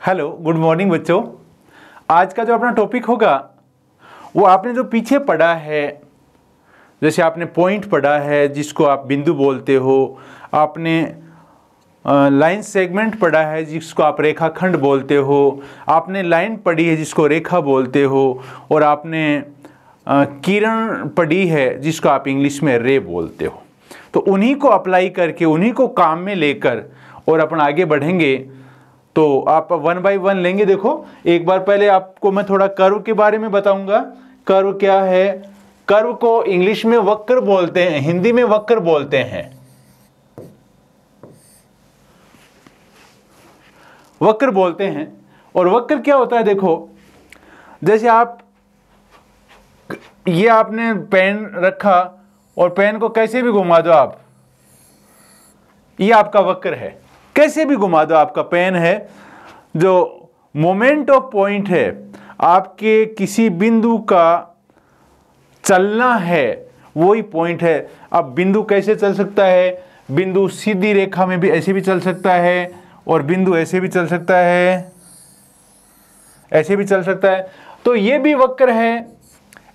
Hello, good morning बच्चों। आज का जो अपना टॉपिक होगा वो आपने जो पीछे पढ़ा है, जैसे आपने पॉइंट पढ़ा है जिसको आप बिंदु बोलते हो, आपने लाइन सेगमेंट पढ़ा है जिसको आप रेखाखंड बोलते हो, आपने लाइन पढ़ी है जिसको रेखा बोलते हो, और आपने किरण पढ़ी है जिसको आप इंग्लिश में रे बोलते हो। तो उन्हीं को अप्लाई करके, उन्हीं को काम में लेकर और अपन आगे बढ़ेंगे। तो आप वन बाय वन लेंगे। देखो, एक बार पहले आपको मैं थोड़ा कर्व के बारे में बताऊंगा। कर्व क्या है? कर्व को इंग्लिश में वक्र बोलते हैं, हिंदी में वक्र बोलते हैं। वक्र बोलते हैं। और वक्र क्या होता है? देखो, जैसे आप ये आपने पेन रखा और पेन को कैसे भी घुमा दो आप, ये आपका वक्र है। कैसे भी घुमा दो आपका पेन है। जो मोमेंट ऑफ पॉइंट है, आपके किसी बिंदु का चलना है, वही पॉइंट है। अब बिंदु कैसे चल सकता है? बिंदु सीधी रेखा में भी ऐसे भी चल सकता है, और बिंदु ऐसे भी चल सकता है, ऐसे भी चल सकता है। तो ये भी वक्र है,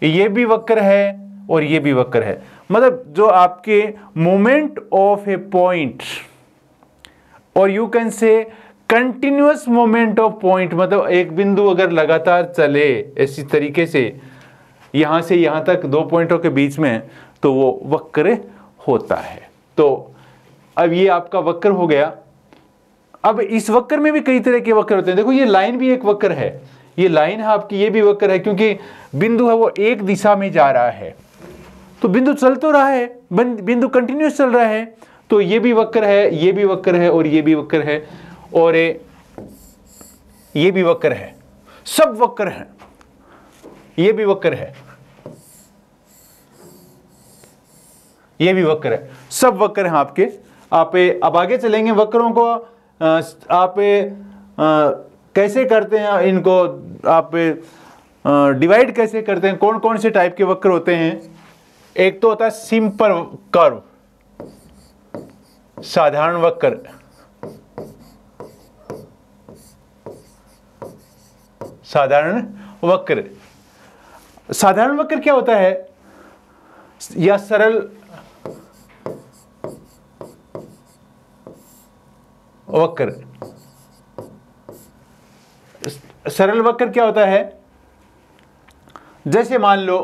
ये भी वक्र है, और ये भी वक्र है। मतलब जो आपके मोमेंट ऑफ ए पॉइंट, और you can say continuous moment of point, मतलब एक बिंदु अगर लगातार चले इसी तरीके से यहां से यहां तक दो पॉइंटों के बीच में, तो वो वक्र होता है। तो अब ये आपका वक्र हो गया। अब इस वक्र में भी कई तरह के वक्र होते हैं। देखो, ये लाइन भी एक वक्र है, ये लाइन है आपकी, ये भी वक्र है, क्योंकि बिंदु है वो एक दिशा में जा रहा है। तो बिंदु चल तो रहा है, बिंदु कंटिन्यूअस चल रहा है, तो ये भी वक्र है, ये भी वक्र है, और ये भी वक्र है, और ये भी वक्र है। सब वक्र हैं। ये भी वक्र है, ये भी वक्र है, सब वक्र हैं आपके। आप अब आगे चलेंगे। वक्रों को आप कैसे करते हैं, इनको आप डिवाइड कैसे करते हैं, कौन कौन से टाइप के वक्र होते हैं? एक तो होता है सिंपल कर्व, साधारण वक्र। साधारण वक्र, साधारण वक्र क्या होता है? या सरल वक्र। सरल वक्र क्या होता है? जैसे मान लो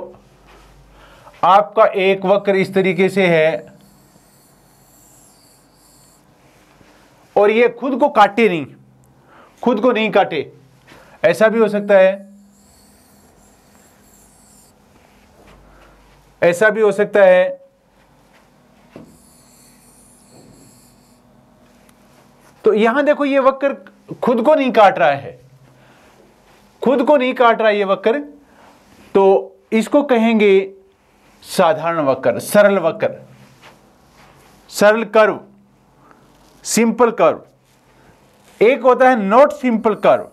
आपका एक वक्र इस तरीके से है, और ये खुद को काटे नहीं, खुद को नहीं काटे, ऐसा भी हो सकता है, ऐसा भी हो सकता है। तो यहां देखो, ये वक्र खुद को नहीं काट रहा है, खुद को नहीं काट रहा है ये वक्र, तो इसको कहेंगे साधारण वक्र, सरल वक्र, सरल कर्व, सिंपल कर्व। एक होता है not simple curve.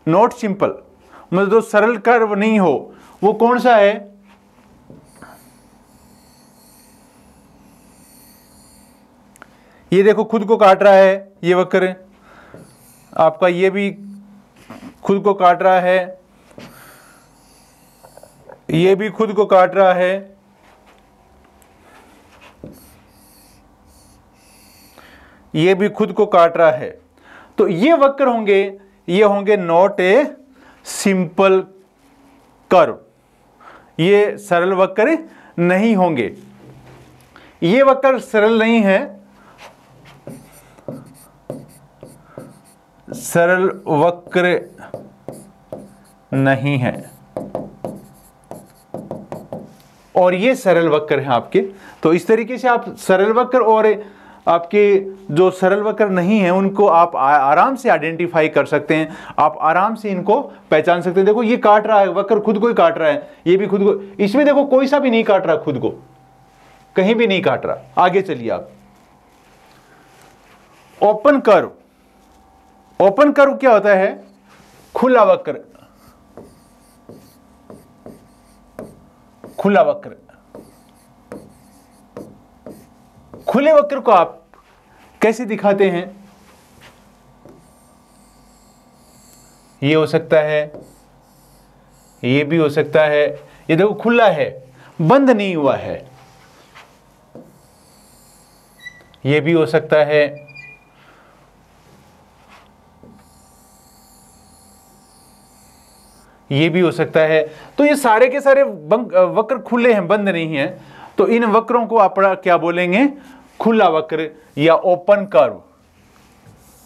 Not simple मतलब जो सरल कर्व नहीं हो, वो कौन सा है? ये देखो, खुद को काट रहा है ये वक्र आपका, ये भी खुद को काट रहा है, ये भी खुद को काट रहा है, ये भी खुद को काट रहा है। तो ये वक्र होंगे, ये होंगे नॉट ए सिंपल कर्व, ये सरल वक्र नहीं होंगे। ये वक्र सरल नहीं है, सरल वक्र नहीं है, और ये सरल वक्र हैं आपके। तो इस तरीके से आप सरल वक्र और आपके जो सरल वक्र नहीं है उनको आप आराम से आइडेंटिफाई कर सकते हैं, आप आराम से इनको पहचान सकते हैं। देखो, ये काट रहा है वक्र, खुद को ही काट रहा है, ये भी खुद को, इसमें देखो कोई सा भी नहीं काट रहा, खुद को कहीं भी नहीं काट रहा। आगे चलिए आप। Open curve. ओपन कर्व क्या होता है? खुला वक्र, खुला वक्र। खुले वक्र को आप कैसे दिखाते हैं? ये हो सकता है, ये भी हो सकता है। ये देखो खुला है, बंद नहीं हुआ है। ये भी हो सकता है, ये भी हो सकता है। तो ये सारे के सारे वक्र खुले हैं, बंद नहीं है। तो इन वक्रों को आप क्या बोलेंगे? खुला वक्र या ओपन कर्व।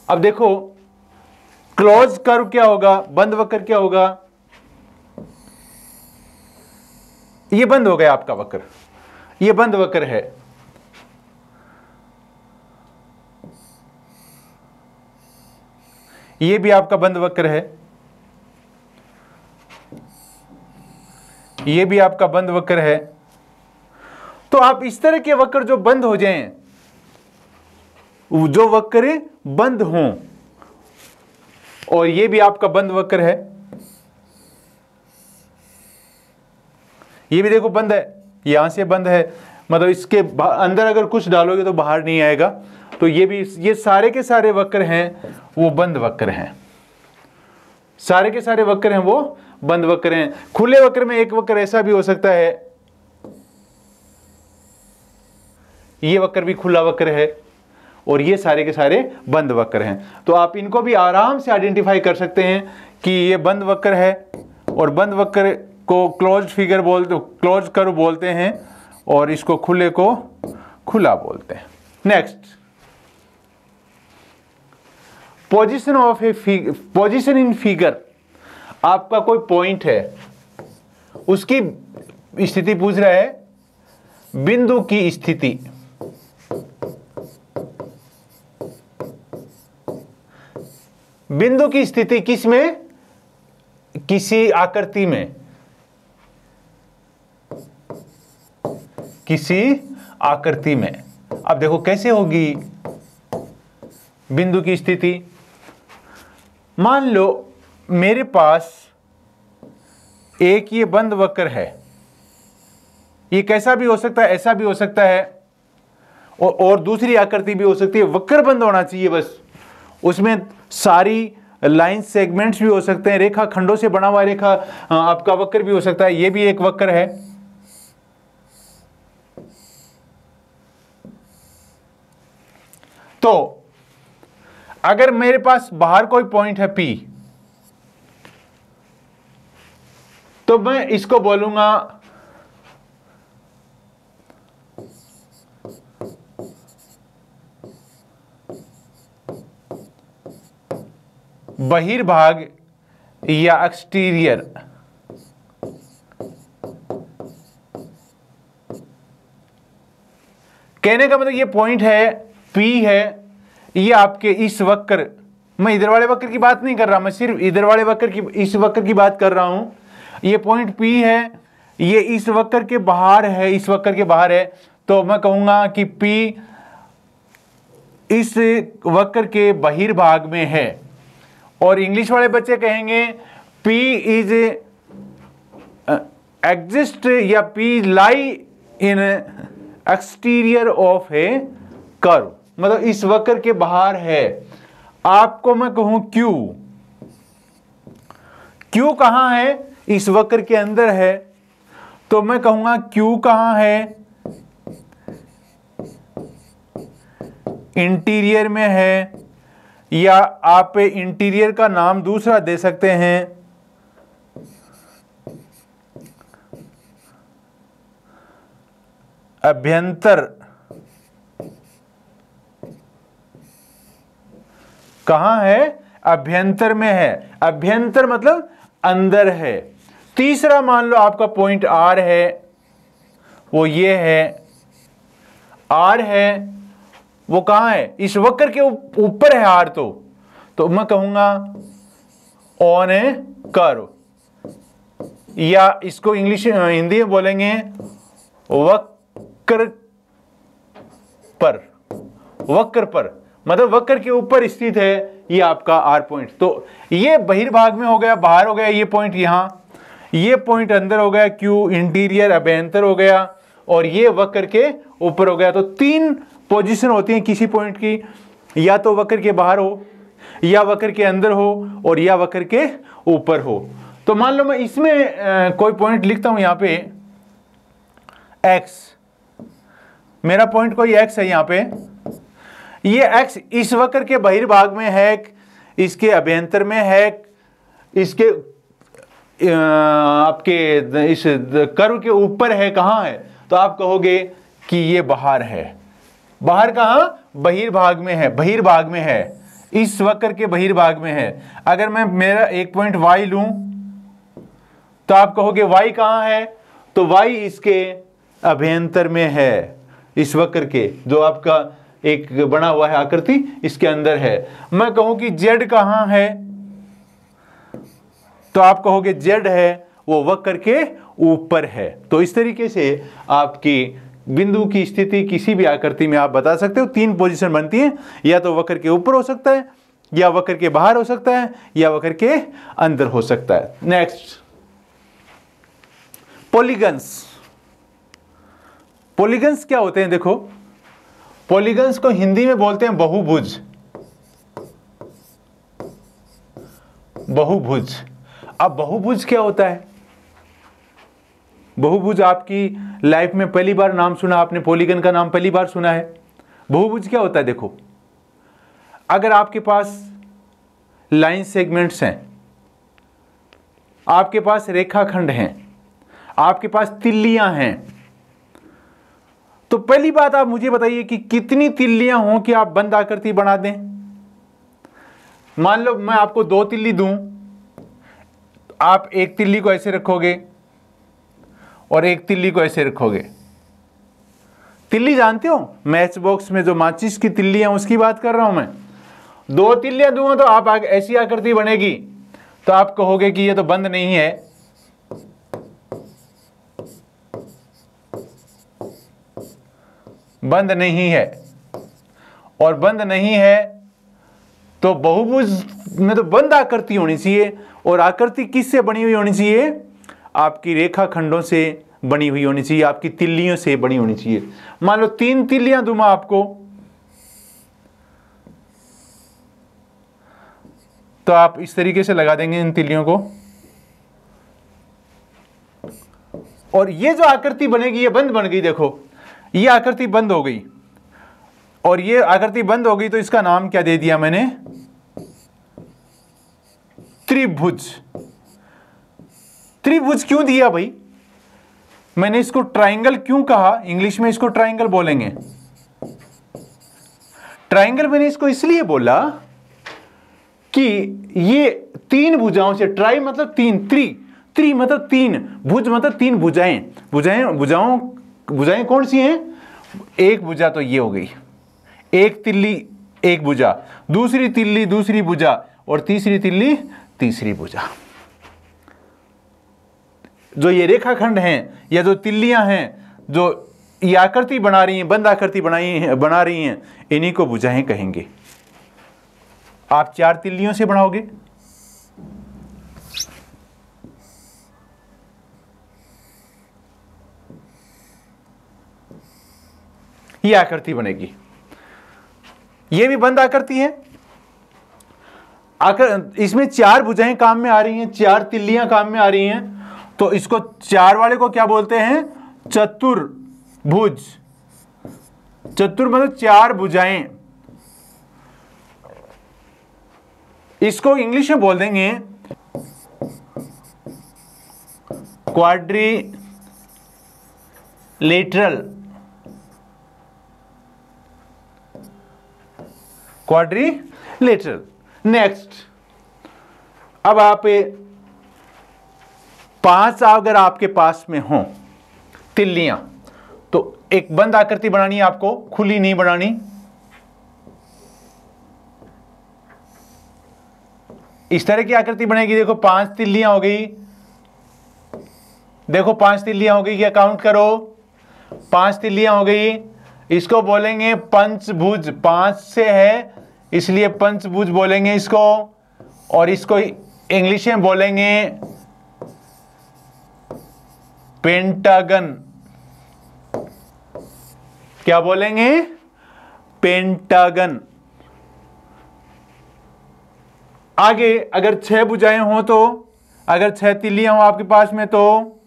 अब देखो क्लोज कर्व क्या होगा, बंद वक्र क्या होगा? ये बंद हो गया आपका वक्र, ये बंद वक्र है। ये भी आपका बंद वक्र है, ये भी आपका बंद वक्र है। तो आप इस तरह के वक्र जो बंद हो जाएं, जो वक्र बंद हों, और ये भी आपका बंद वक्र है, ये भी देखो बंद है, यहां से बंद है, मतलब इसके अंदर अगर कुछ डालोगे तो बाहर नहीं आएगा। तो ये भी, ये सारे के सारे वक्र हैं वो बंद वक्र हैं, सारे के सारे वक्र हैं वो बंद वक्र हैं। खुले वक्र में एक वक्र ऐसा भी हो सकता है, ये वक्र भी खुला वक्र है, और ये सारे के सारे बंद वक्र हैं। तो आप इनको भी आराम से आइडेंटिफाई कर सकते हैं कि ये बंद वक्र है, और बंद वक्र को क्लोज कर्व बोलते हैं, और इसको खुले को खुला बोलते हैं। Next, position in figure. आपका कोई पॉइंट है, उसकी स्थिति पूछ रहा है, बिंदु की स्थिति। बिंदु की स्थिति किस में? किसी आकृति में, किसी आकृति में। अब देखो कैसे होगी बिंदु की स्थिति। मान लो मेरे पास एक ये बंद वक्र है, ये कैसा भी हो सकता है, ऐसा भी हो सकता है, और दूसरी आकृति भी हो सकती है। वक्र बंद होना चाहिए बस, उसमें सारी लाइन सेगमेंट्स भी हो सकते हैं, रेखा खंडों से बना हुआ रेखा आपका वक्र भी हो सकता है। ये भी एक वक्र है। तो अगर मेरे पास बाहर कोई पॉइंट है P, तो मैं इसको बोलूंगा बहिर्भाग या एक्सटीरियर। कहने का मतलब ये पॉइंट है, P है, ये आपके इस वक्र, मैं इधर वाले वक्र की बात नहीं कर रहा, मैं सिर्फ इधर वाले वक्र की, इस वक्र की बात कर रहा हूं। ये पॉइंट P है, ये इस वक्र के बाहर है, इस वक्र के बाहर है। तो मैं कहूंगा कि P इस वक्र के बहिर्भाग में है, और इंग्लिश वाले बच्चे कहेंगे P इज एग्जिस्ट या P lie in exterior of A curve, मतलब इस वक्र के बाहर है। आपको मैं कहूं Q, Q कहां है? इस वक्र के अंदर है। तो मैं कहूंगा Q कहां है? इंटीरियर में है, या आप इंटीरियर का नाम दूसरा दे सकते हैं, अभ्यंतर। कहां है? अभ्यंतर में है। अभ्यंतर मतलब अंदर है। तीसरा मान लो आपका पॉइंट R है, वो ये है, R है, वो कहां है? इस वक्र के ऊपर है R। तो मैं कहूंगा ऑन ए कर्व, या इसको इंग्लिश हिंदी में बोलेंगे वक्र पर। वक्र पर मतलब वक्र के ऊपर स्थित है ये आपका R पॉइंट। तो ये बहिर्भाग में हो गया, बाहर हो गया ये पॉइंट, यहां ये पॉइंट अंदर हो गया, Q इंटीरियर अभ्यंतर हो गया, और ये वक्र के ऊपर हो गया। तो तीन पोजीशन होती हैं किसी पॉइंट की, या तो वक्र के बाहर हो, या वक्र के अंदर हो और या वक्र के ऊपर हो। तो मान लो मैं इसमें कोई पॉइंट लिखता हूं यहां पे x, मेरा पॉइंट कोई x है यहां पे, ये x इस वक्र के बहिर्भाग में है, इसके अभ्यंतर में है, इसके आपके इस कर्व के ऊपर है, कहां है, तो आप कहोगे कि ये बाहर है। बाहर कहां, बहिर्भाग में है, बहिर्भाग में है, इस वक्र के बहिर्भाग में है। अगर मैं मेरा एक पॉइंट y लूं तो आप कहोगे y कहां है, तो y इसके अभ्यंतर में है, इस वक्र के जो आपका एक बना हुआ है आकृति इसके अंदर है। मैं कहूं कि z कहां है, तो आप कहोगे z है वो वक्र के ऊपर है। तो इस तरीके से आपकी बिंदु की स्थिति किसी भी आकृति में आप बता सकते हो। 3 पोजीशन बनती है, या तो वक्र के ऊपर हो सकता है, या वक्र के बाहर हो सकता है, या वक्र के अंदर हो सकता है। Next, polygons. पॉलीगन्स क्या होते हैं, देखो पॉलीगन्स को हिंदी में बोलते हैं बहुभुज। बहुभुज, अब बहुभुज क्या होता है, बहुभुज आपकी लाइफ में पहली बार नाम सुना आपने, पॉलीगन का नाम पहली बार सुना है। बहुभुज क्या होता है, देखो अगर आपके पास लाइन सेगमेंट्स हैं, आपके पास रेखाखंड हैं, आपके पास तिल्लियां हैं, तो पहली बात आप मुझे बताइए कि कितनी तिल्लियां हों कि आप बंद आकृति बना दें। मान लो मैं आपको 2 तिल्ली दूं, आप एक तिल्ली को ऐसे रखोगे और एक तिल्ली को ऐसे रखोगे। तिल्ली जानते हो, मैच बॉक्स में जो माचिस की तिल्ली है उसकी बात कर रहा हूं मैं। 2 तिल्लियां दूंगा तो आप ऐसी आकृति बनेगी, तो आप कहोगे कि ये तो बंद नहीं है। बंद नहीं है, और बंद नहीं है तो बहुभुज में तो बंद आकृति होनी चाहिए, और आकृति किससे बनी हुई होनी चाहिए, आपकी रेखाखंडों से बनी हुई होनी चाहिए, आपकी तिल्लियों से बनी होनी चाहिए। मान लो 3 तिल्लियां दूंगा आपको, तो आप इस तरीके से लगा देंगे इन तिल्लियों को, और ये जो आकृति बनेगी ये बंद बन गई। देखो ये आकृति बंद हो गई, और ये आकृति बंद हो गई, तो इसका नाम क्या दे दिया मैंने, त्रिभुज। त्रिभुज क्यों दिया भाई, मैंने इसको ट्राइंगल क्यों कहा, इंग्लिश में इसको ट्राइंगल बोलेंगे। ट्राइंगल मैंने इसको इसलिए बोला कि ये 3 भुजाओं से, ट्राई मतलब 3, त्रि मतलब 3, भुज मतलब 3 भुजाएं। भुजाएं कौन सी हैं, एक भुजा तो ये हो गई, एक तिल्ली एक भुजा, दूसरी तिल्ली दूसरी भुजा, और तीसरी तिल्ली तीसरी भुजा। जो ये रेखाखंड हैं या जो तिल्लियां हैं जो ये आकृति बना रही हैं, बंद आकृति बना रही हैं, इन्हीं को भुजाएं कहेंगे। आप 4 तिल्लियों से बनाओगे, ये आकृति बनेगी। ये भी बंद आकृति है, इसमें 4 भुजाएं काम में आ रही हैं, 4 तिल्लियां काम में आ रही हैं, तो इसको 4 वाले को क्या बोलते हैं, चतुर्भुज। चतुर मतलब 4 भुजाएं। इसको इंग्लिश में बोल देंगे क्वाड्रिलेटरल। क्वाड्रिलेटरल। नेक्स्ट, अब आप 5 अगर आपके पास में हो तिल्लियां, तो एक बंद आकृति बनानी है आपको, खुली नहीं बनानी। इस तरह की आकृति बनेगी। देखो 5 तिल्लियां हो गई, देखो 5 तिल्लियां हो गई, क्या काउंट करो, 5 तिल्लियां हो गई। इसको बोलेंगे पंचभुज, 5 से है इसलिए पंचभुज बोलेंगे इसको, और इसको इंग्लिश में बोलेंगे पेंटागन। क्या बोलेंगे, पेंटागन। आगे अगर 6 भुजाएं हो तो, अगर 6 तिल्लियां हो आपके पास में तो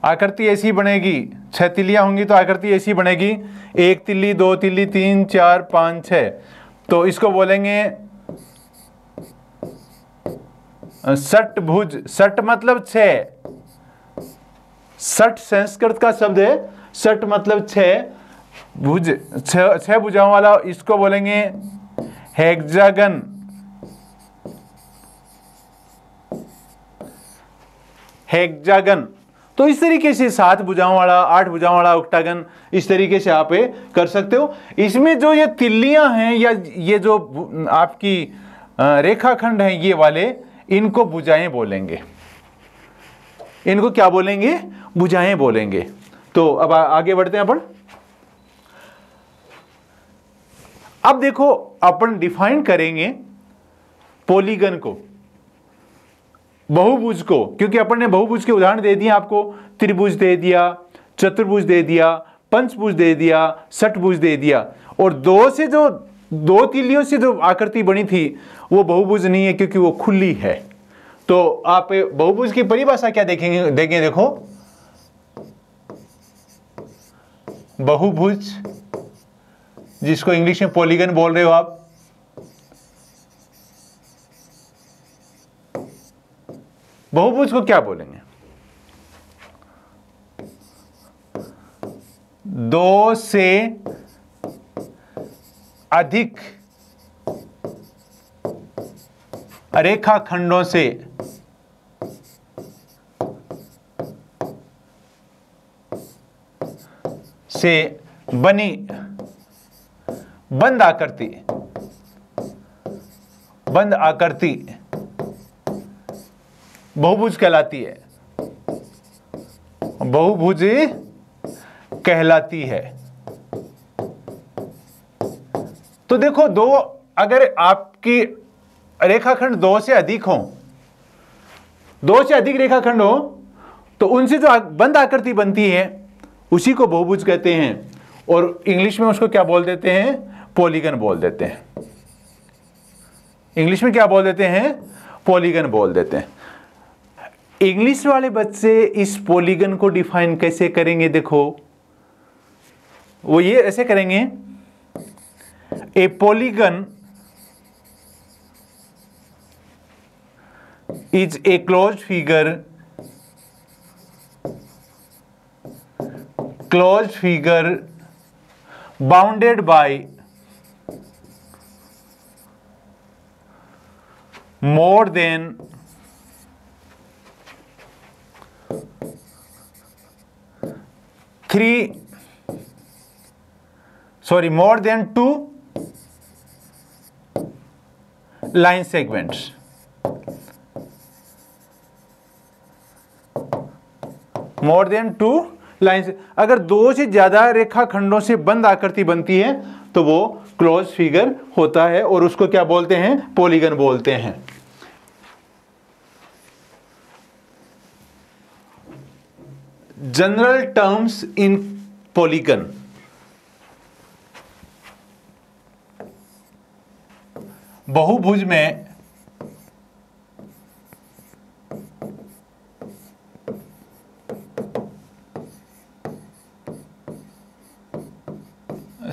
आकृति ऐसी बनेगी। 6 तिल्लियां होंगी तो आकृति ऐसी बनेगी, 1 तिल्ली, 2 तिल्ली, 3, 4, 5, 6। तो इसको बोलेंगे षटभुज। षट मतलब 6, षट संस्कृत का शब्द है, षट मतलब 6 भुज, 6 भुजाओं वाला, इसको बोलेंगे हेक्सागन। हेक्सागन। तो इस तरीके से 7 भुजाओं वाला, 8 भुजाओं वाला ऑक्टागन, इस तरीके से आप कर सकते हो। इसमें जो ये तिल्लियां हैं या ये जो आपकी रेखाखंड हैं ये वाले, इनको भुजाएं बोलेंगे। इनको क्या बोलेंगे? भुजाएं बोलेंगे। तो अब आगे बढ़ते हैं अपन। अब देखो अपन डिफाइन करेंगे पॉलीगन को, बहुभुज को, क्योंकि अपन ने बहुभुज के उदाहरण दे दिए आपको। त्रिभुज दे दिया, चतुर्भुज दे दिया, पंचभुज दे दिया, षटभुज दे दिया। और 2 से जो 2 तिल्लियों से जो आकृति बनी थी वो बहुभुज नहीं है, क्योंकि वो खुली है। तो आप बहुभुज की परिभाषा क्या देखेंगे? देखो, बहुभुज, जिसको इंग्लिश में पॉलीगन बोल रहे हो आप, बहुभुज को क्या बोलेंगे? 2 से अधिक रेखाखंडों से बनी बंद आकृति बहुभुज कहलाती है। बहुभुज कहलाती है। तो देखो, अगर आपकी रेखाखंड 2 से अधिक हो, 2 से अधिक रेखाखंड हो, तो उनसे जो बंद आकृति बनती है उसी को बहुभुज कहते हैं। और इंग्लिश में उसको क्या बोल देते हैं? पॉलीगन बोल देते हैं। इंग्लिश में क्या बोल देते हैं? पॉलीगन बोल देते हैं। इंग्लिश वाले बच्चे इस पॉलीगन को डिफाइन कैसे करेंगे? देखो, वो ये ऐसे करेंगे, ए polygon is a closed figure bounded by more than two line segments. More than 2 lines. अगर 2 से ज्यादा रेखाखंडों से बंद आकृति बनती है तो वो क्लोज फिगर होता है, और उसको क्या बोलते हैं? पॉलीगन बोलते हैं। General terms in polygon. बहुभुज में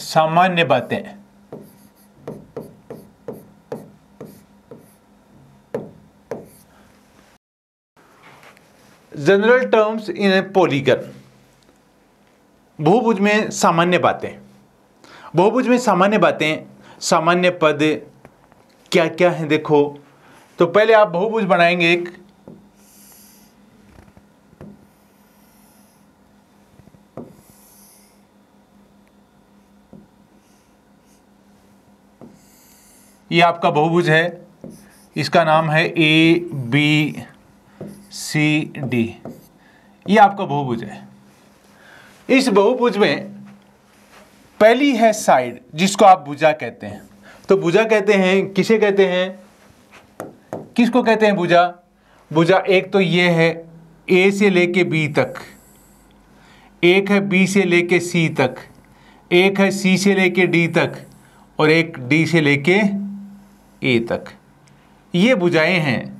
सामान्य बातें। General terms in A polygon. बहुभुज में सामान्य बातें। बहुभुज में सामान्य बातें, सामान्य पद क्या क्या हैं? देखो, तो पहले आप बहुभुज बनाएंगे एक, ये आपका बहुभुज है, इसका नाम है ABCD। ये आपका बहुभुज है। इस बहुभुज में पहली है साइड, जिसको आप भुजा कहते हैं। तो भुजा कहते हैं, किसे कहते हैं? किसको कहते हैं भुजा? भुजा एक तो ये है ए से लेके बी तक, एक है बी से लेके सी तक, एक है सी से लेके डी तक, और एक डी से लेके ए तक। ये भुजाएं हैं।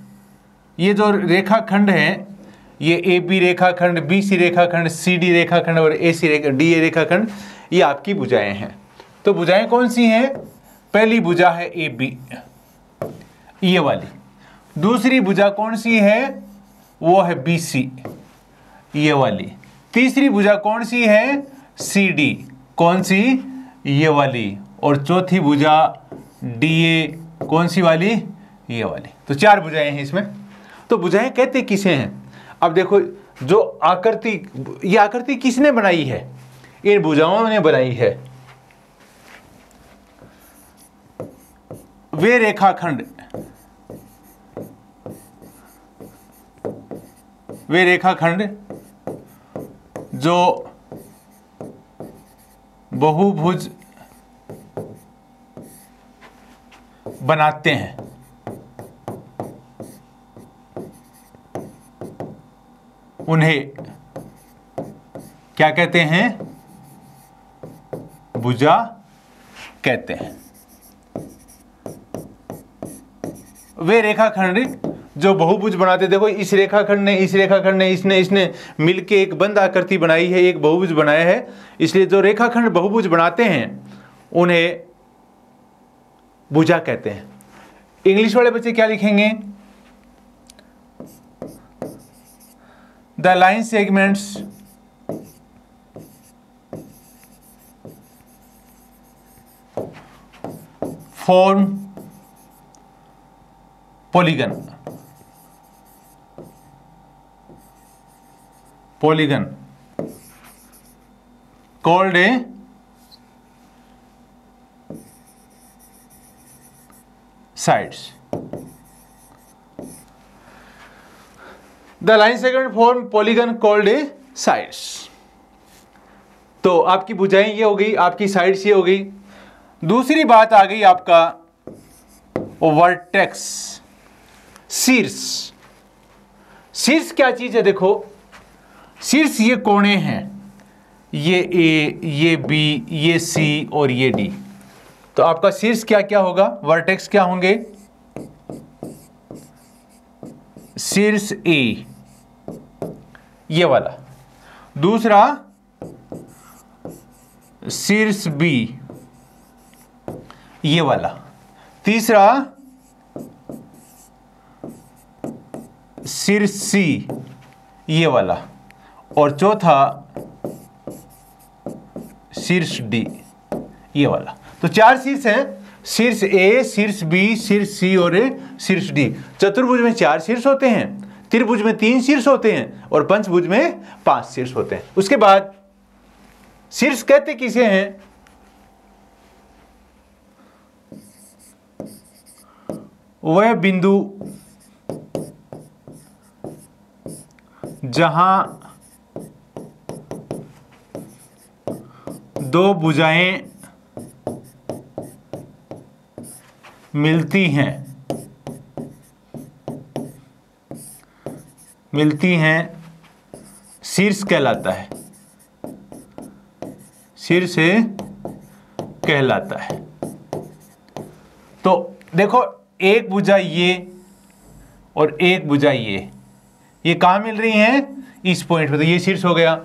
ये जो रेखाखंड हैं, ये ए बी रेखाखंड, बी सी रेखाखंड, सी डी रेखाखंड और ए सी डी ए रेखाखंड, ये आपकी भुजाएं हैं। तो भुजाएं कौन सी हैं? पहली भुजा है ए बी, ये वाली। दूसरी भुजा कौन सी है? वो है बी सी, ये वाली। तीसरी भुजा कौन सी है? सी डी, कौन सी? ये वाली। और चौथी भुजा डी ए, कौन सी वाली? ये वाली। तो 4 भुजाएं हैं इसमें। तो भुजाएं कहते किसे हैं? अब देखो, जो आकृति, ये आकृति किसने बनाई है? इन भुजाओं ने बनाई है। वे रेखाखंड, वे रेखाखंड जो बहुभुज बनाते हैं, उन्हें क्या कहते हैं? भुजा कहते हैं। वे रेखाखंड जो बहुभुज बनाते, देखो इस रेखाखंड ने, इस रेखाखंड ने, इसने मिलके एक बंद आकृति बनाई है, एक बहुभुज बनाया है। इसलिए जो रेखाखंड बहुभुज बनाते हैं उन्हें भुजा कहते हैं। इंग्लिश वाले बच्चे क्या लिखेंगे? The line segments form polygon, polygon called a sides. The line segment form polygon called a sides. तो आपकी भुजाएं ये हो गई, आपकी साइड्स ये हो गई। दूसरी बात आ गई आपका वर्टेक्स, शीर्ष। शीर्ष क्या चीज है? देखो, शीर्ष ये कोणे हैं, ये ए, ये बी, ये सी और ये डी। तो आपका शीर्ष क्या क्या होगा? वर्टेक्स क्या होंगे? शीर्ष ए, ये वाला। दूसरा शीर्ष बी, ये वाला। तीसरा शीर्ष सी, ये वाला। और चौथा शीर्ष डी, ये वाला। तो 4 शीर्ष हैं, शीर्ष ए, शीर्ष बी, शीर्ष सी और शीर्ष डी। चतुर्भुज में 4 शीर्ष होते हैं, त्रिभुज में 3 शीर्ष होते हैं और पंचभुज में 5 शीर्ष होते हैं। उसके बाद शीर्ष कहते किसे हैं? वह बिंदु जहां दो भुजाएं मिलती हैं शीर्ष कहलाता है, शीर्ष कहलाता है। तो देखो, एक भुजा ये और एक भुजा ये कहाँ मिल रही हैं? इस पॉइंट पे। तो ये शीर्ष हो गया।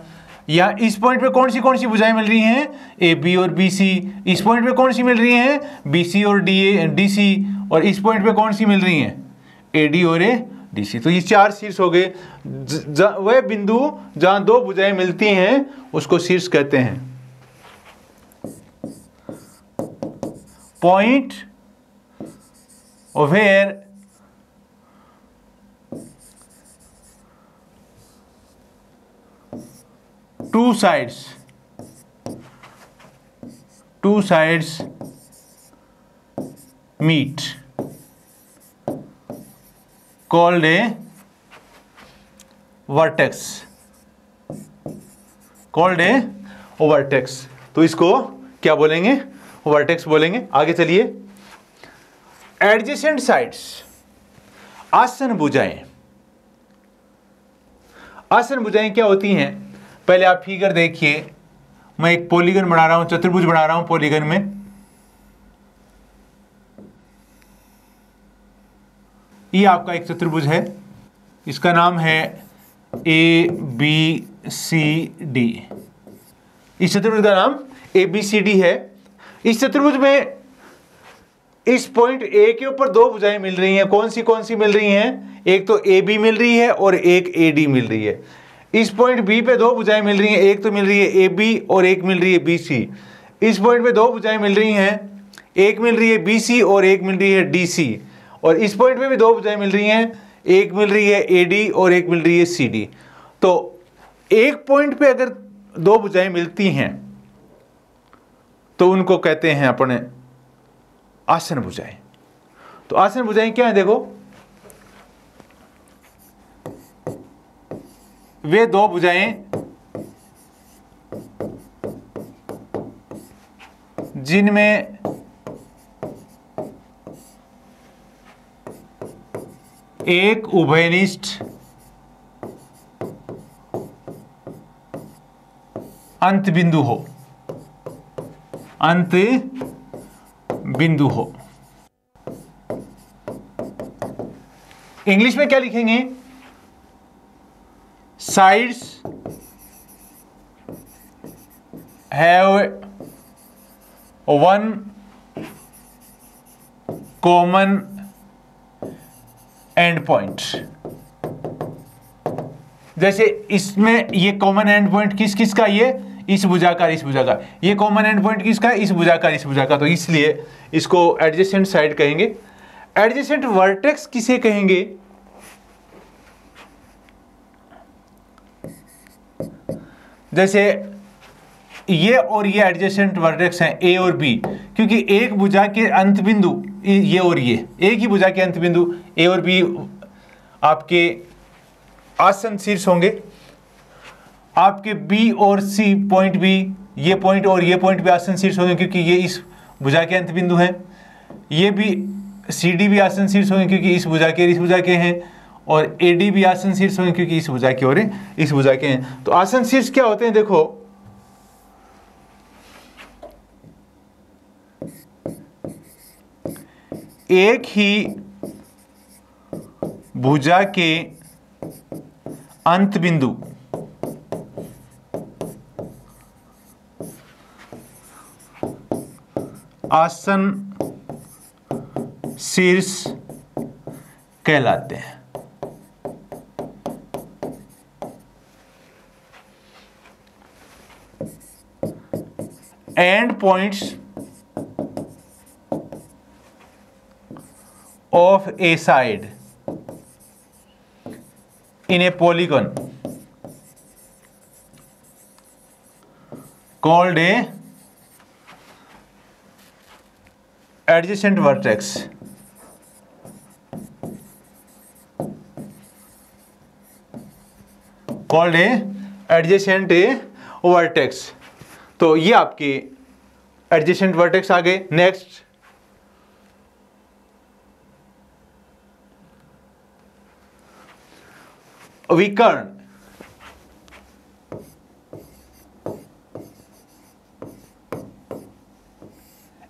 या इस पॉइंट पे कौन सी भुजाएं मिल रही हैं? ए बी और बी सी। इस पॉइंट पे कौन सी मिल रही हैं? बी सी और डी सी। और इस पॉइंट पे कौन सी मिल रही हैं? ए डी और डी सी। तो ये 4 शीर्ष हो गए। वह बिंदु जहां 2 भुजाएं मिलती हैं उसको शीर्ष कहते हैं। Point where two sides meet, called a vertex, called a vertex। तो इसको क्या बोलेंगे? वर्टेक्स बोलेंगे। आगे चलिए, एडजेसेंट साइड्स, आसन भुजाएं। आसन भुजाएं क्या होती हैं, पहले आप फिगर देखिए। मैं एक पॉलीगन बना रहा हूं, चतुर्भुज बना रहा हूं पॉलीगन में। ये आपका एक चतुर्भुज है, इसका नाम है ABCD। इस चतुर्भुज का नाम ABCD है। इस चतुर्भुज में इस पॉइंट A के ऊपर दो भुजाएं मिल रही हैं। कौन सी मिल रही हैं? एक तो AB मिल रही है और एक AD मिल रही है। इस पॉइंट B पे दो भुजाएं मिल रही हैं, एक तो मिल रही है AB और एक मिल रही है BC। इस पॉइंट पे दो भुजाएं मिल रही हैं, एक मिल रही है BC और एक मिल रही है DC। और इस पॉइंट पे भी दो भुजाएं मिल रही हैं, एक मिल रही है AD और एक मिल रही है CD। तो एक पॉइंट पे अगर दो भुजाएं मिलती हैं तो उनको कहते हैं अपने आसन भुजाएं। तो आसन भुजाएं क्या है? देखो, वे दो भुजाएं जिनमें एक उभयनिष्ठ अंत बिंदु हो। इंग्लिश में क्या लिखेंगे? Sides have one common and point. जैसे इसमें ये कॉमन एंड पॉइंट किस का? ये इस भुजाकार इस भुजाकार। ये कॉमन एंड पॉइंट किसका? इस भुजाकार इस भुजाकार। तो इसलिए इसको एडजेसेंट साइड कहेंगे। एडजेसेंट वर्टेक्स किसे कहेंगे? जैसे ये और ये एडजेसेंट वर्टेक्स हैं A और B, क्योंकि एक भुजा के अंत बिंदु ये और ये एक ही भुजा के अंत बिंदु A और B आपके आसन शीर्ष होंगे। आपके B और C पॉइंट भी, ये पॉइंट और ये पॉइंट भी आसन शीर्ष होंगे क्योंकि ये इस भुजा के अंत बिंदु हैं। ये भी CD भी आसन शीर्ष होंगे क्योंकि इस भुजा के हैं। और AD भी आसन शीर्ष होंगे क्योंकि इस भुजा के और इस भुजा के हैं। तो आसन शीर्ष क्या होते हैं? देखो, एक ही भुजा के अंत बिंदु आसन शीर्ष कहलाते हैं। And points of A side in A polygon called a adjacent vertex। called a adjacent vertex। तो ये आपके adjacent vertex आ गए। नेक्स्ट, विकर्ण।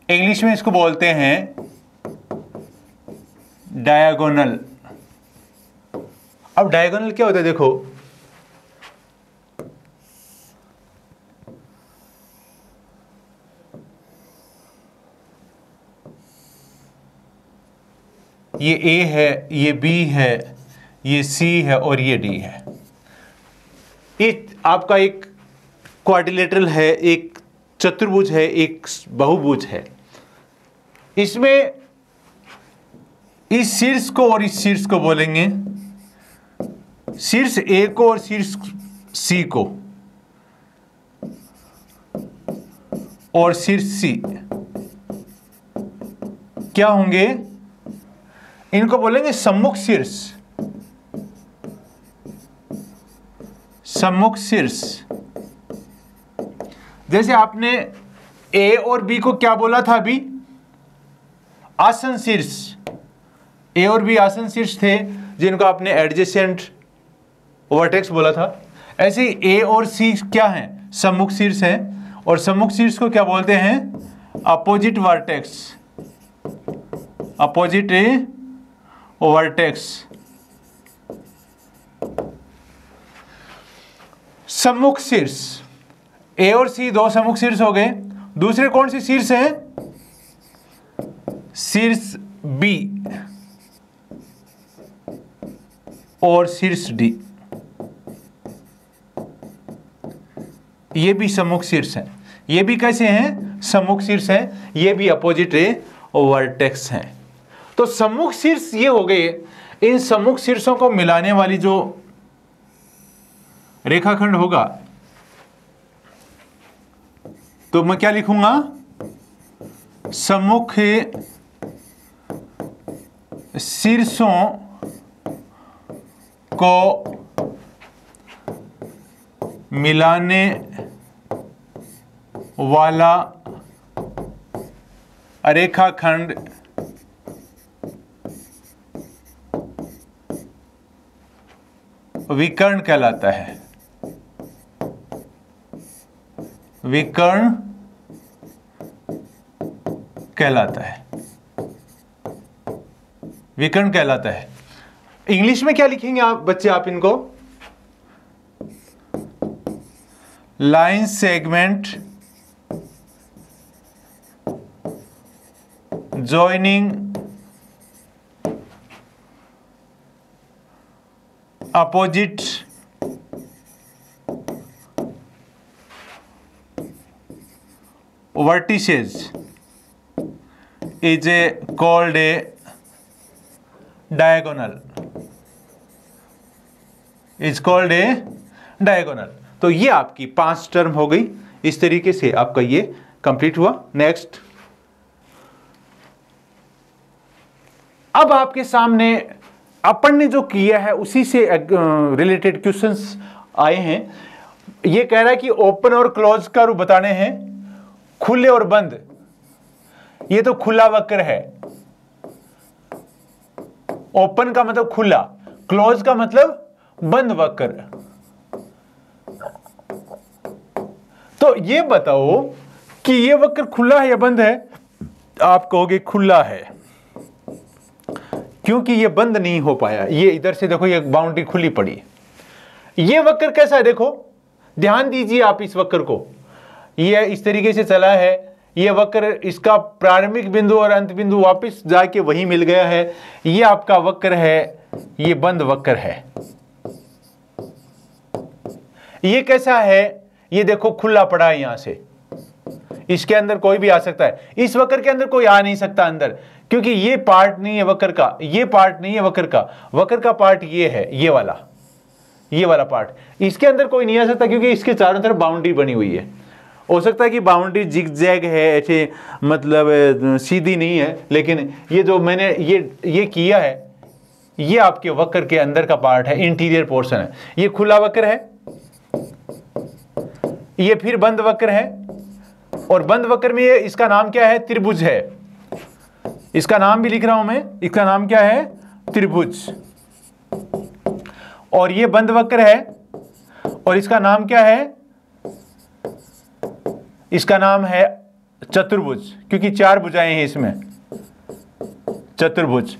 इंग्लिश में इसको बोलते हैं डायगोनल। अब डायगोनल क्या होता है? देखो, ये A है, ये B है, ये C है और ये D है। ये आपका एक क्वाड्रिलेटरल है, एक चतुर्भुज है, एक बहुभुज है। इसमें इस शीर्ष को और इस शीर्ष को बोलेंगे, शीर्ष A को और शीर्ष C को, और शीर्ष C क्या होंगे? इनको बोलेंगे सम्मुख शीर्ष। सम्मुख शीर्ष। जैसे आपने A और B को क्या बोला था अभी? आसन शीर्ष। A और B आसन शीर्ष थे जिनको आपने एडजेसेंट वर्टेक्स बोला था। ऐसे ही ए और सी क्या हैं? सम्मुख शीर्ष हैं, और सम्मुख शीर्ष को क्या बोलते हैं? Opposite vertex, opposite vertex. सम्मुख शीर्ष, ए और सी दो सम्मुख शीर्ष हो गए। दूसरे कौन से शीर्ष हैं? शीर्ष बी और शीर्ष डी, ये भी सम्मुख शीर्ष हैं। ये भी कैसे हैं? सम्मुख शीर्ष हैं। ये भी अपोजिट वर्टेक्स हैं। तो सम्मुख शीर्ष ये हो गए। इन सम्मुख शीर्षों को मिलाने वाली जो रेखाखंड होगा, तो मैं क्या लिखूंगा? सम्मुख शीर्षों को मिलाने वाला रेखाखंड विकर्ण कहलाता है। विकर्ण कहलाता है, विकर्ण कहलाता है। इंग्लिश में क्या लिखेंगे आप बच्चे? आप इनको line segment joining opposite vertices is called a diagonal, is called a diagonal। तो ये आपकी 5 टर्म हो गई। इस तरीके से आपका ये कंप्लीट हुआ। नेक्स्ट, अब आपके सामने अपन ने जो किया है उसी से रिलेटेड क्वेश्चंस आए हैं। ये कह रहा है कि ओपन और क्लोज का रूप बताने हैं, खुले और बंद। ये तो खुला वक्र है। ओपन का मतलब खुला, क्लोज का मतलब बंद वक्र। तो ये बताओ कि ये वक्र खुला है या बंद है? आप कहोगे खुला है, क्योंकि ये बंद नहीं हो पाया। ये इधर से देखो, ये बाउंड्री खुली पड़ी। ये वक्र कैसा है? देखो ध्यान दीजिए आप इस वक्र को। ये इस तरीके से चला है। ये वक्र, इसका प्रारंभिक बिंदु और अंत बिंदु वापस जाके वहीं मिल गया है। ये आपका वक्र है, ये बंद वक्र है। ये कैसा है? ये देखो खुला पड़ा है यहां से, इसके अंदर कोई भी आ सकता है। इस वक्र के अंदर कोई आ नहीं सकता अंदर, क्योंकि ये पार्ट नहीं है वक्र का, ये पार्ट नहीं है वक्र का। वक्र का पार्ट ये है, ये वाला पार्ट। इसके अंदर कोई नहीं आ सकता, क्योंकि इसके चारों तरफ बाउंड्री बनी हुई है। हो सकता है कि बाउंड्री जिगजैग है, ऐसे मतलब सीधी नहीं है, लेकिन ये जो मैंने ये किया है, ये आपके वक्र के अंदर का पार्ट है, इंटीरियर पोर्शन है। ये खुला वक्र है, ये फिर बंद वक्र है, और बंद वक्र में इसका नाम क्या है? त्रिभुज है। इसका नाम भी लिख रहा हूं मैं, इसका नाम क्या है? त्रिभुज। और ये बंद वक्र है, और इसका नाम क्या है? इसका नाम है चतुर्भुज, क्योंकि 4 भुजाएं हैं इसमें, चतुर्भुज।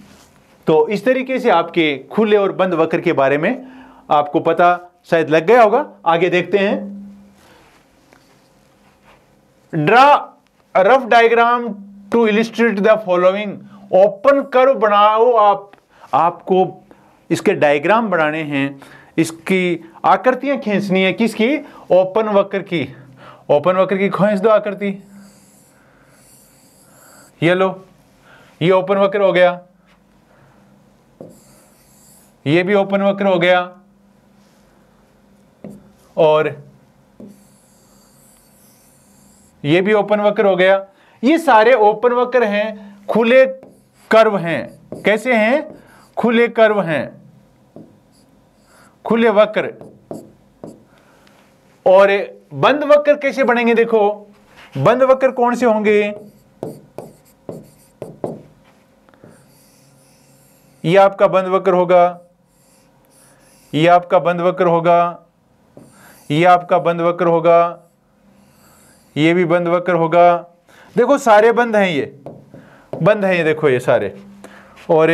तो इस तरीके से आपके खुले और बंद वक्र के बारे में आपको पता शायद लग गया होगा। आगे देखते हैं। Draw rough diagram to illustrate the following. Open curve बनाओ आपको इसके डायग्राम बनाने हैं, इसकी आकृतियां खींचनी है। किसकी? ओपन वक्र की। ओपन वक्र की खींच दो आकृति। ये लो, ये ओपन वक्र हो गया, ये भी ओपन वक्र हो गया, और ये भी ओपन वक्र हो गया। ये सारे ओपन वक्र हैं, खुले कर्व हैं। कैसे हैं? खुले कर्व हैं, खुले वक्र। और बंद वक्र कैसे बनेंगे? देखो बंद वक्र कौन से होंगे? ये आपका बंद वक्र होगा, ये आपका बंद वक्र होगा, ये आपका बंद वक्र होगा, ये भी बंद वक्र होगा। देखो सारे बंद हैं, ये बंद हैं, ये देखो ये सारे, और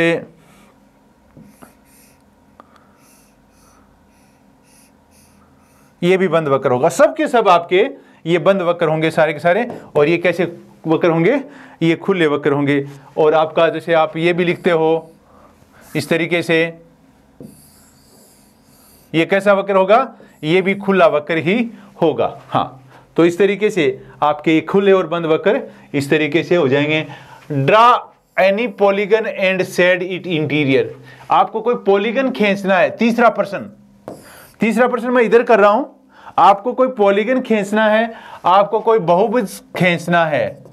ये भी बंद वक्र होगा। सब के सब आपके ये बंद वक्र होंगे सारे के सारे। और ये कैसे वक्र होंगे? ये खुले वक्र होंगे। और आपका जैसे आप ये भी लिखते हो इस तरीके से, ये कैसा वक्र होगा? ये भी खुला वक्र ही होगा। हाँ, तो इस तरीके से आपके खुले और बंद वक्र इस तरीके से हो जाएंगे। Draw any polygon and said it interior. आपको कोई पॉलीगन खींचना है। तीसरा प्रश्न मैं इधर कर रहा हूं। आपको कोई पॉलीगन खींचना है, आपको कोई बहुभुज खींचना है।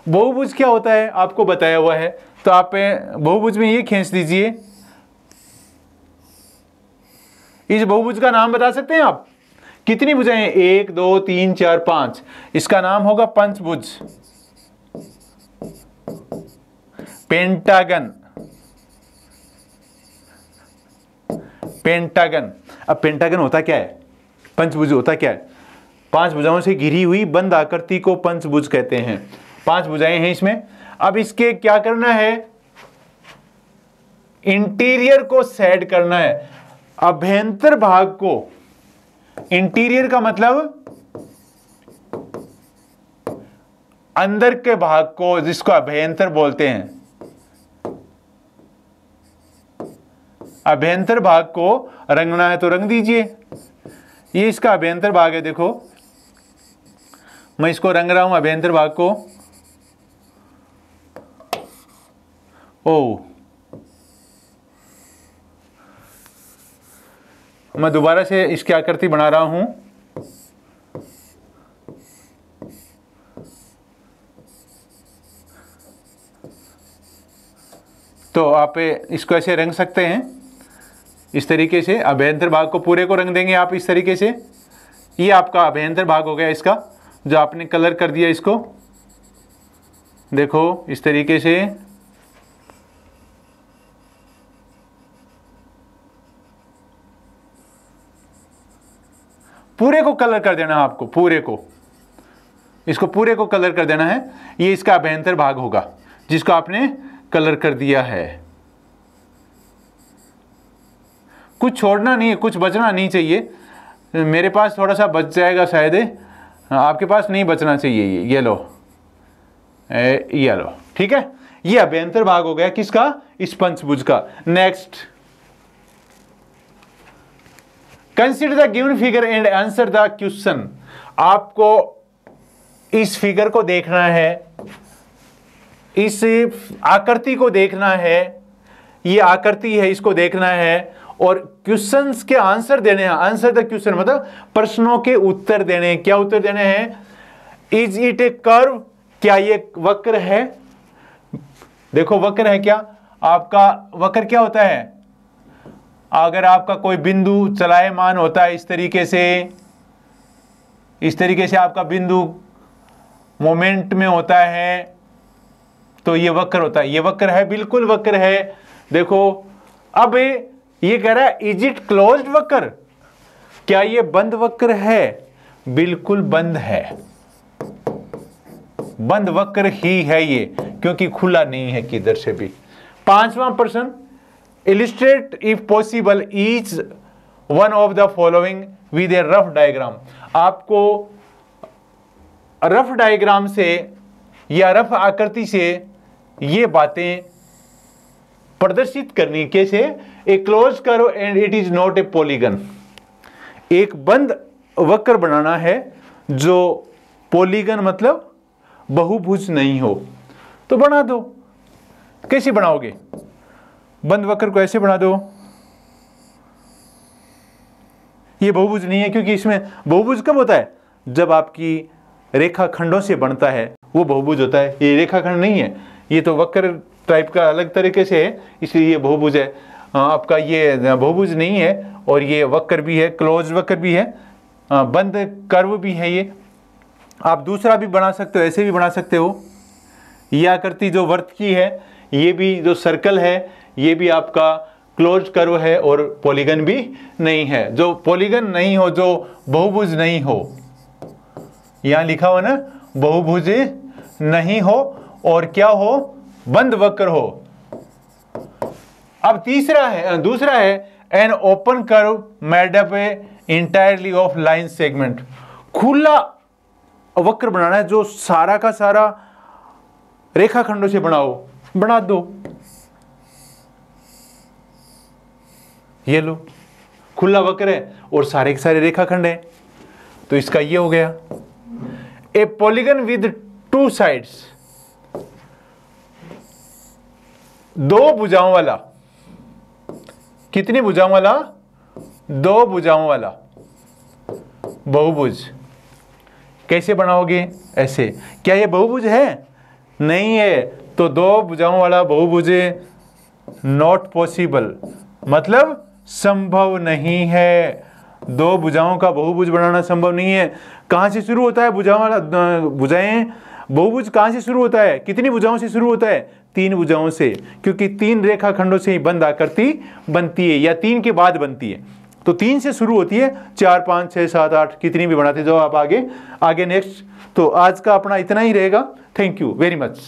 बहुभुज क्या होता है आपको बताया हुआ है, तो आप बहुभुज में ये खींच दीजिए। इस बहुभुज का नाम बता सकते हैं आप? कितनी भुजाएं हैं? 1 2 3 4 5। इसका नाम होगा पंचभुज, पेंटागन। अब पेंटागन होता क्या है? पंचभुज होता क्या है? 5 भुजाओं से घिरी हुई बंद आकृति को पंचभुज कहते हैं। 5 भुजाएं हैं इसमें। अब इसके क्या करना है? इंटीरियर को सेड करना है, अभ्यंतर भाग को। इंटीरियर का मतलब अंदर के भाग को, जिसको अभ्यंतर बोलते हैं। अभ्यंतर भाग को रंगना है तो रंग दीजिए। ये इसका अभ्यंतर भाग है। देखो मैं इसको रंग रहा हूं अभ्यंतर भाग को। ओ, मैं दोबारा से इसकी आकृति बना रहा हूं। तो आप इसको ऐसे रंग सकते हैं, इस तरीके से। अभ्यंतर भाग को पूरे को रंग देंगे आप इस तरीके से। ये आपका अभ्यंतर भाग हो गया इसका, जो आपने कलर कर दिया इसको। देखो इस तरीके से। पूरे को कलर कर देना है आपको, पूरे को, इसको पूरे को कलर कर देना है। ये इसका अभ्यंतर भाग होगा जिसको आपने कलर कर दिया है। कुछ छोड़ना नहीं है, कुछ बचना नहीं चाहिए। मेरे पास थोड़ा सा बच जाएगा शायद, आपके पास नहीं बचना चाहिए। ये लो, ये लो, ठीक है। ये अभ्यंतर भाग हो गया किसका? इस पंचभुज का। Next, consider the given figure and answer the question. आपको इस फिगर को देखना है, इस आकृति को देखना है। ये आकृति है, इसको देखना है और क्वेश्चंस के आंसर देने हैं। आंसर द क्वेश्चन मतलब प्रश्नों के उत्तर देने हैं। क्या उत्तर देने हैं? Is it A curve? क्या ये वक्र है? देखो वक्र है क्या? आपका वक्र क्या होता है? अगर आपका कोई बिंदु चलायमान होता है इस तरीके से आपका बिंदु मोमेंट में होता है, तो ये वक्र होता है। ये वक्र है, बिल्कुल वक्र है। देखो अब ये कह रहा है इज इट क्लोज्ड वक्र? क्या ये बंद वक्र है? बिल्कुल बंद है, बंद वक्र ही है ये, क्योंकि खुला नहीं है किधर से भी। 5वां प्रश्न, illustrate if possible each one of the following with A rough diagram. आपको रफ डायग्राम से या रफ आकृति से ये बातें प्रदर्शित करनी। कैसे? A close curve and it is not a polygon. एक बंद वक्र बनाना है जो पॉलीगन मतलब बहुभुज नहीं हो, तो बना दो। कैसे बनाओगे? बंद वक्र को ऐसे बना दो। ये बहुभुज नहीं है, क्योंकि इसमें बहुभुज कब होता है? जब आपकी रेखा खंडों से बनता है, वो बहुभुज होता है। ये रेखाखंड नहीं है, ये तो वक्र टाइप का अलग तरीके से है, इसलिए ये बहुभुज है। आपका ये बहुभुज नहीं है, और ये वक्र भी है, क्लोज वक्र भी है, बंद कर्व भी है। ये आप दूसरा भी बना सकते हो, ऐसे भी बना सकते हो। ये आकृति जो वर्त की है, ये भी जो सर्कल है, ये भी आपका क्लोज कर्व है और पॉलीगन भी नहीं है। जो पॉलीगन नहीं हो, जो बहुभुज नहीं हो, यहां लिखा हुआ ना, बहुभुज नहीं हो और क्या हो, बंद वक्र हो। अब दूसरा है an open curve made up entirely of line segment. खुला वक्र बनाना है जो सारा का सारा रेखाखंडों से बना दो। ये लो, खुला वक्र है और सारे के सारे रेखाखंड हैं, तो इसका ये हो गया। ए पॉलीगन विद 2 साइड्स, 2 भुजाओं वाला। कितनी भुजाओं वाला? 2 भुजाओं वाला बहुभुज। कैसे बनाओगे? ऐसे। क्या ये बहुभुज है? नहीं है, तो 2 भुजाओं वाला बहुभुज नॉट पॉसिबल, मतलब संभव नहीं है। 2 भुजाओं का बहुभुज बनाना संभव नहीं है। कहां से शुरू होता है भुजाओं वाला? भुजाएं, बहुभुज कहां से शुरू होता है? कितनी भुजाओं से शुरू होता है? 3 भुजाओं से, क्योंकि 3 रेखाखंडों से ही बंद आकृति बनती है, या 3 के बाद बनती है। तो 3 से शुरू होती है, 4 5 6 7 8 कितनी भी बनाते जाओ आप आगे नेक्स्ट। तो आज का अपना इतना ही रहेगा। Thank you very much.